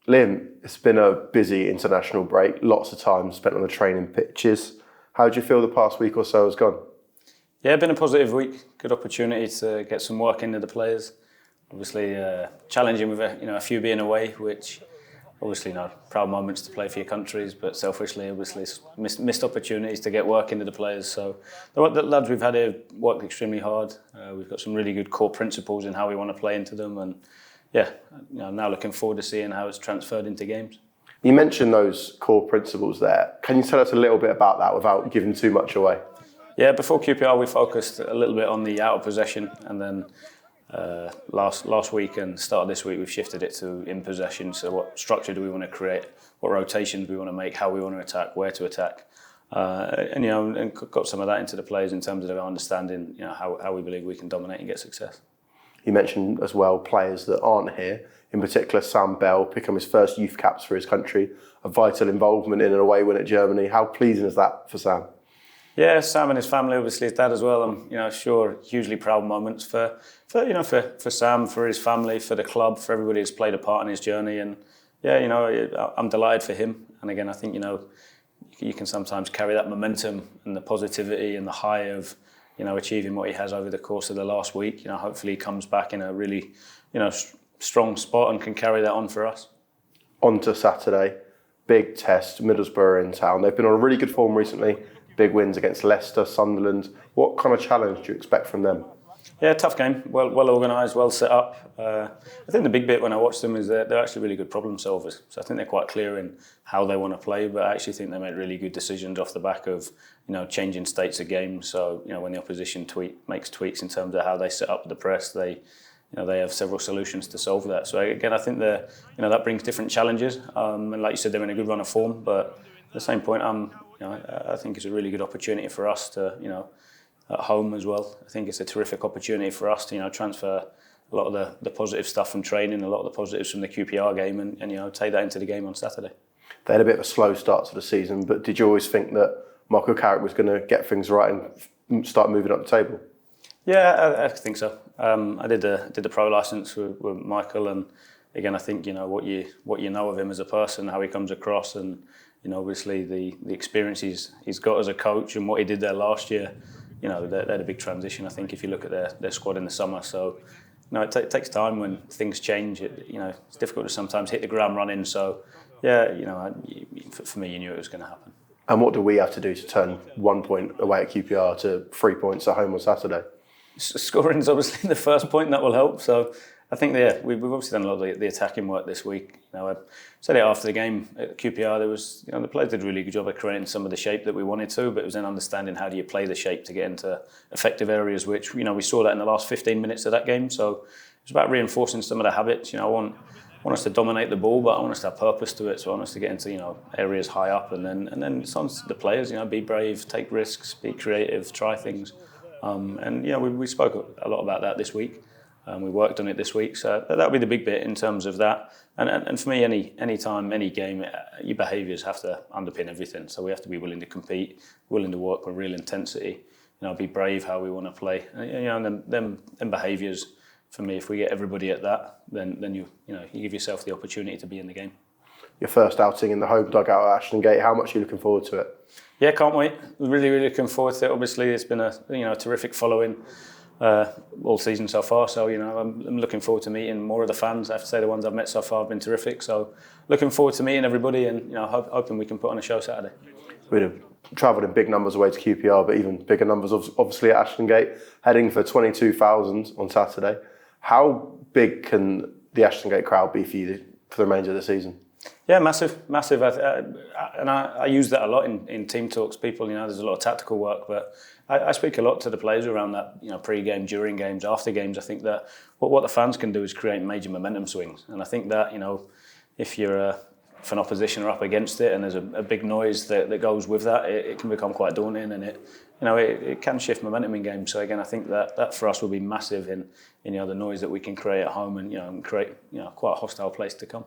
Liam, it's been a busy international break, lots of time spent on the training pitches. How do you feel the past week or so has gone? Yeah, been a positive week. Good opportunity to get some work into the players. Obviously, challenging with a few being away, which obviously proud moments to play for your countries, but selfishly, obviously, missed opportunities to get work into the players. So the lads we've had here worked extremely hard. We've got some really good core principles in how we want to play into them, and now looking forward to seeing how it's transferred into games. You mentioned those core principles there. Can you tell us a little bit about that without giving too much away? Yeah, before QPR we focused a little bit on the out of possession, and then last week and start of this week we've shifted it to in possession. So what structure do we want to create? What rotations we want to make? How we want to attack? Where to attack? And got some of that into the players in terms of their understanding, how we believe we can dominate and get success. You mentioned as well players that aren't here, in particular Sam Bell, picking up his first youth caps for his country, a vital involvement in an away win at Germany. How pleasing is that for Sam? Yeah, Sam and his family, obviously his dad as well. I'm sure hugely proud moments for Sam, for his family, for the club, for everybody who's played a part in his journey. And I'm delighted for him. And again, I think you can sometimes carry that momentum and the positivity and the high of achieving what he has over the course of the last week. Hopefully he comes back in a really strong spot and can carry that on for us. On to Saturday, big test, Middlesbrough in town. They've been on a really good form recently. Big wins against Leicester, Sunderland. What kind of challenge do you expect from them? Yeah, tough game. Well organised, well set up. I think the big bit when I watch them is that they're actually really good problem solvers. So I think they're quite clear in how they want to play, but I actually think they make really good decisions off the back of changing states of games. So when the opposition makes tweaks in terms of how they set up the press, they have several solutions to solve that. So again, I think that brings different challenges. And like you said, they're in a good run of form, but at the same point, I think it's a really good opportunity for us to, at home as well. I think it's a terrific opportunity for us to, transfer a lot of the positive stuff from training, a lot of the positives from the QPR game, and take that into the game on Saturday. They had a bit of a slow start to the season, but did you always think that Michael Carrick was going to get things right and start moving up the table? Yeah, I think so. I did the pro license with Michael, and again, I think what you know of him as a person, how he comes across, and obviously the experience he's got as a coach and what he did there last year. They had a big transition. I think if you look at their squad in the summer, so it takes time when things change. It's difficult to sometimes hit the ground running. So for me, you knew it was going to happen. And what do we have to do to turn 1 point away at QPR to 3 points at home on Saturday? Scoring is obviously the first point that will help. So I think we've obviously done a lot of the attacking work this week. I said it after the game at QPR. There was the players did a really good job of creating some of the shape that we wanted to, but it was then understanding how do you play the shape to get into effective areas, which we saw that in the last 15 minutes of that game. So it's about reinforcing some of the habits. I want us to dominate the ball, but I want us to have purpose to it. So I want us to get into areas high up, and then it's on the players. Be brave, take risks, be creative, try things. We spoke a lot about that this week. We worked on it this week, so that'll be the big bit in terms of that. And for me, any time, any game, your behaviours have to underpin everything. So we have to be willing to compete, willing to work with real intensity. Be brave how we want to play. And them behaviours. For me, if we get everybody at that, then you give yourself the opportunity to be in the game. Your first outing in the home dugout at Ashton Gate. How much are you looking forward to it? Yeah, can't wait. Really, really looking forward to it. Obviously, it's been a terrific following all season so far. So I'm looking forward to meeting more of the fans. I have to say the ones I've met so far have been terrific. So looking forward to meeting everybody, and hoping we can put on a show Saturday. We'd have travelled in big numbers away to QPR, but even bigger numbers obviously at Ashton Gate, heading for 22,000 on Saturday. How big can the Ashton Gate crowd be for you for the remainder of the season? Yeah, massive. And I use that a lot in team talks. People, there's a lot of tactical work, but I speak a lot to the players around that, pre-game, during games, after games. I think that what the fans can do is create major momentum swings. And I think that, if an opposition are up against it and there's a big noise that goes with that, it can become quite daunting, and it can shift momentum in games. So again, I think that for us will be massive in the noise that we can create at home, and create quite a hostile place to come.